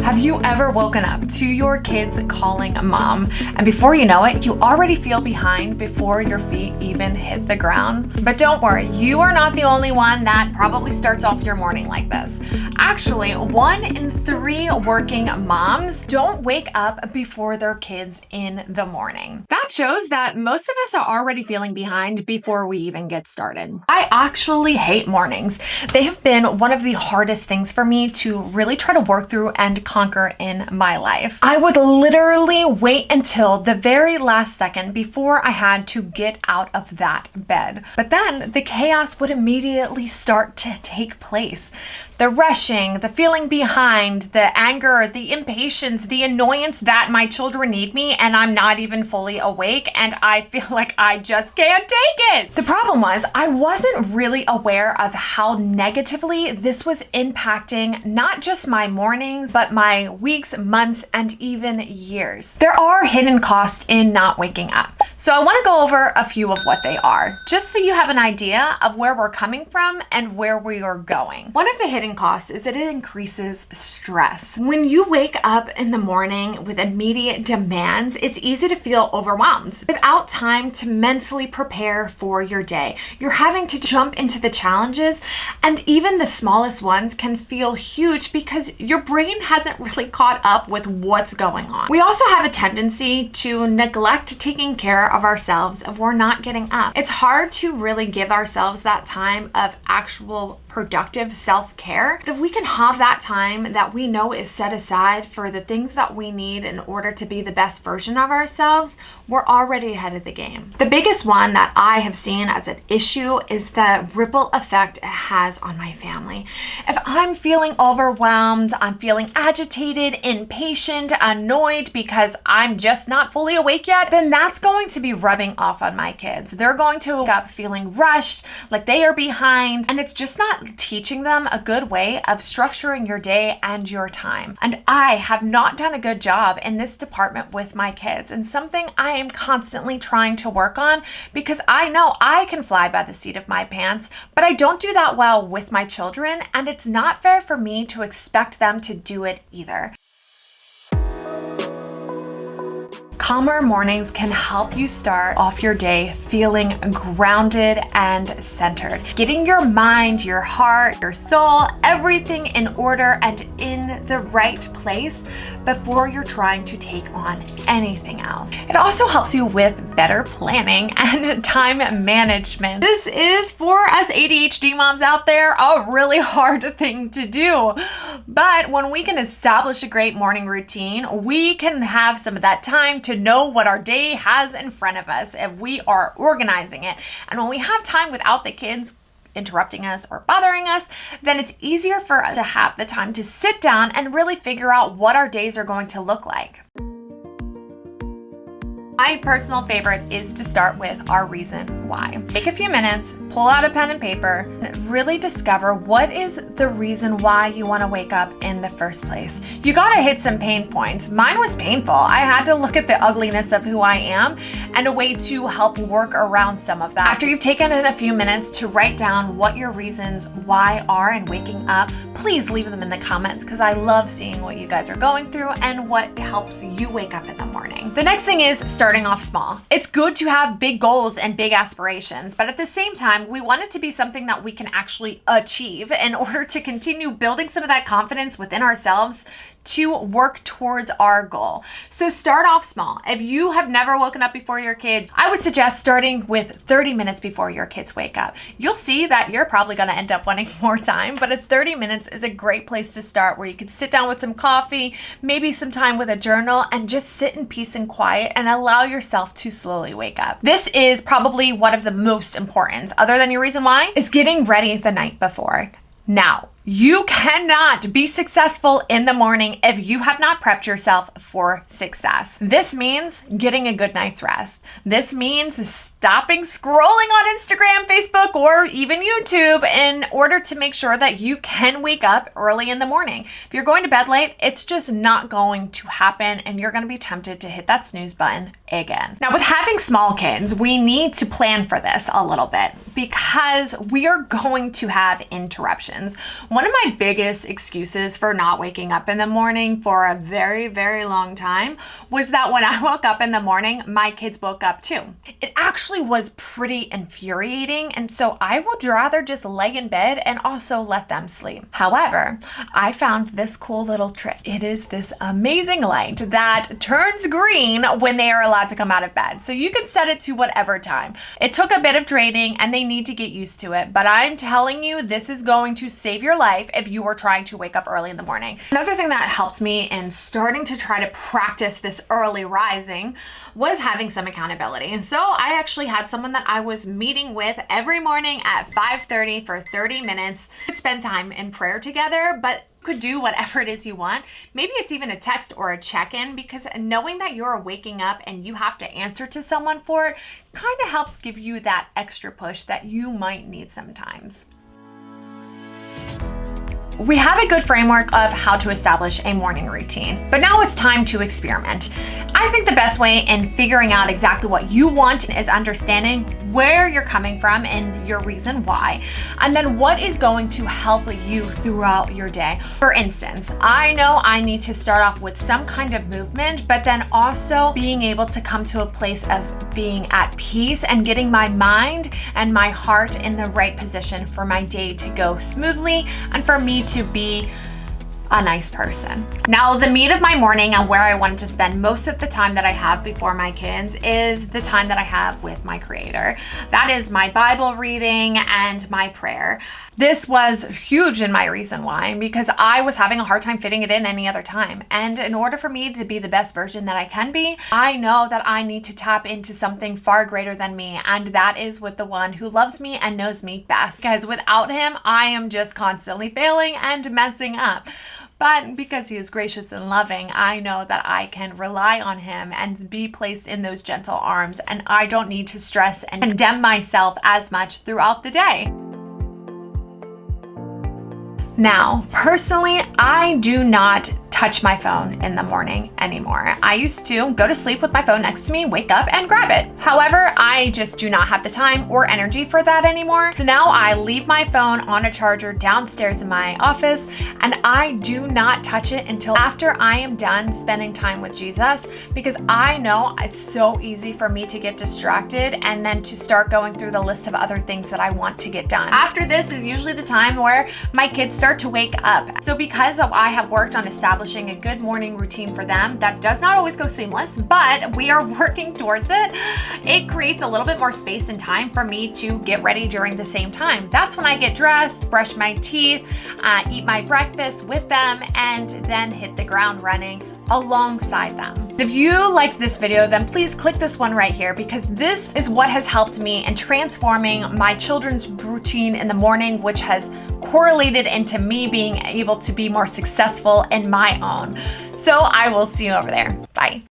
Have you ever woken up to your kids calling mom, and before you know it, you already feel behind before your feet even hit the ground? But don't worry, you are not the only one that probably starts off your morning like this. Actually, 1 in 3 working moms don't wake up before their kids in the morning. That shows that most of us are already feeling behind before we even get started. I actually hate mornings. They have been one of the hardest things for me to really try to work through and conquer in my life. I would literally wait until the very last second before I had to get out of that bed. But then the chaos would immediately start to take place. The rushing, the feeling behind, the anger, the impatience, the annoyance that my children need me and I'm not even fully awake and I feel like I just can't take it. The problem was I wasn't really aware of how negatively this was impacting not just my mornings, but my weeks, months, and even years. There are hidden costs in not waking up. So I want to go over a few of what they are, just so you have an idea of where we're coming from and where we are going. One of the hidden costs is that it increases stress. When you wake up in the morning with immediate demands, it's easy to feel overwhelmed without time to mentally prepare for your day. You're having to jump into the challenges, and even the smallest ones can feel huge because your brain hasn't really caught up with what's going on. We also have a tendency to neglect taking care of ourselves if we're not getting up. It's hard to really give ourselves that time of actual productive self-care. But if we can have that time that we know is set aside for the things that we need in order to be the best version of ourselves, we're already ahead of the game. The biggest one that I have seen as an issue is the ripple effect it has on my family. If I'm feeling overwhelmed, I'm feeling agitated, impatient, annoyed because I'm just not fully awake yet, then that's going to be rubbing off on my kids. They're going to wake up feeling rushed, like they are behind, and it's just not teaching them a good way of structuring your day and your time. And I have not done a good job in this department with my kids, and something I am constantly trying to work on because I know I can fly by the seat of my pants, but I don't do that well with my children, and it's not fair for me to expect them to do it either. Calmer mornings can help you start off your day feeling grounded and centered. Getting your mind, your heart, your soul, everything in order and in the right place before you're trying to take on anything else. It also helps you with better planning and time management. This is, for us ADHD moms out there, a really hard thing to do. But when we can establish a great morning routine, we can have some of that time to know what our day has in front of us if we are organizing it. And when we have time without the kids interrupting us or bothering us, then it's easier for us to have the time to sit down and really figure out what our days are going to look like. My personal favorite is to start with our reason why. Take a few minutes, pull out a pen and paper, and really discover what is the reason why you want to wake up in the first place. You gotta hit some pain points. Mine was painful. I had to look at the ugliness of who I am and a way to help work around some of that. After you've taken in a few minutes to write down what your reasons why are in waking up, please leave them in the comments because I love seeing what you guys are going through and what helps you wake up in the morning. The next thing is starting off small. It's good to have big goals and big aspirations, but at the same time, we want it to be something that we can actually achieve in order to continue building some of that confidence within ourselves to work towards our goal. So start off small. If you have never woken up before your kids, I would suggest starting with 30 minutes before your kids wake up. You'll see that you're probably going to end up wanting more time, but at 30 minutes is a great place to start, where you can sit down with some coffee, maybe some time with a journal, and just sit in peace and quiet and allow yourself to slowly wake up. This is probably one of the most important, other than your reason why, is getting ready the night before. Now, you cannot be successful in the morning if you have not prepped yourself for success. This means getting a good night's rest. This means stopping scrolling on Instagram, Facebook, or even YouTube in order to make sure that you can wake up early in the morning. If you're going to bed late, it's just not going to happen and you're going to be tempted to hit that snooze button again. Now, with having small kids, we need to plan for this a little bit because we are going to have interruptions. One of my biggest excuses for not waking up in the morning for a very, very long time was that when I woke up in the morning, my kids woke up too. It actually was pretty infuriating, and so I would rather just lay in bed and also let them sleep. However, I found this cool little trick. It is this amazing light that turns green when they are allowed to come out of bed. So you can set it to whatever time. It took a bit of training and they need to get used to it, but I'm telling you, this is going to save your life if you are trying to wake up early in the morning. Another thing that helped me in starting to try to practice this early rising was having some accountability. And so I actually had someone that I was meeting with every morning at 5:30 for 30 minutes. We'd spend time in prayer together, but could do whatever it is you want. Maybe it's even a text or a check-in, because knowing that you're waking up and you have to answer to someone for it kind of helps give you that extra push that you might need sometimes. We have a good framework of how to establish a morning routine, but now it's time to experiment. I think the best way in figuring out exactly what you want is understanding where you're coming from and your reason why, and then what is going to help you throughout your day. For instance, I know I need to start off with some kind of movement, but then also being able to come to a place of being at peace and getting my mind and my heart in the right position for my day to go smoothly and for me to be a nice person. Now, the meat of my morning and where I wanted to spend most of the time that I have before my kids is the time that I have with my Creator. That is my Bible reading and my prayer. This was huge in my reason why, because I was having a hard time fitting it in any other time. And in order for me to be the best version that I can be, I know that I need to tap into something far greater than me. And that is with the one who loves me and knows me best. Because without him, I am just constantly failing and messing up. But because he is gracious and loving, I know that I can rely on him and be placed in those gentle arms, and I don't need to stress and condemn myself as much throughout the day. Now, personally, I do not touch my phone in the morning anymore. I used to go to sleep with my phone next to me, wake up and grab it. However, I just do not have the time or energy for that anymore. So now I leave my phone on a charger downstairs in my office, and I do not touch it until after I am done spending time with Jesus, because I know it's so easy for me to get distracted and then to start going through the list of other things that I want to get done. After this is usually the time where my kids start to wake up. So because I have worked on establishing a good morning routine for them that does not always go seamless, but we are working towards it, it creates a little bit more space and time for me to get ready during the same time. That's when I get dressed, brush my teeth, eat my breakfast with them, and then hit the ground running alongside them. If you liked this video, then please click this one right here, because this is what has helped me in transforming my children's routine in the morning, which has correlated into me being able to be more successful in my own. So I will see you over there. Bye.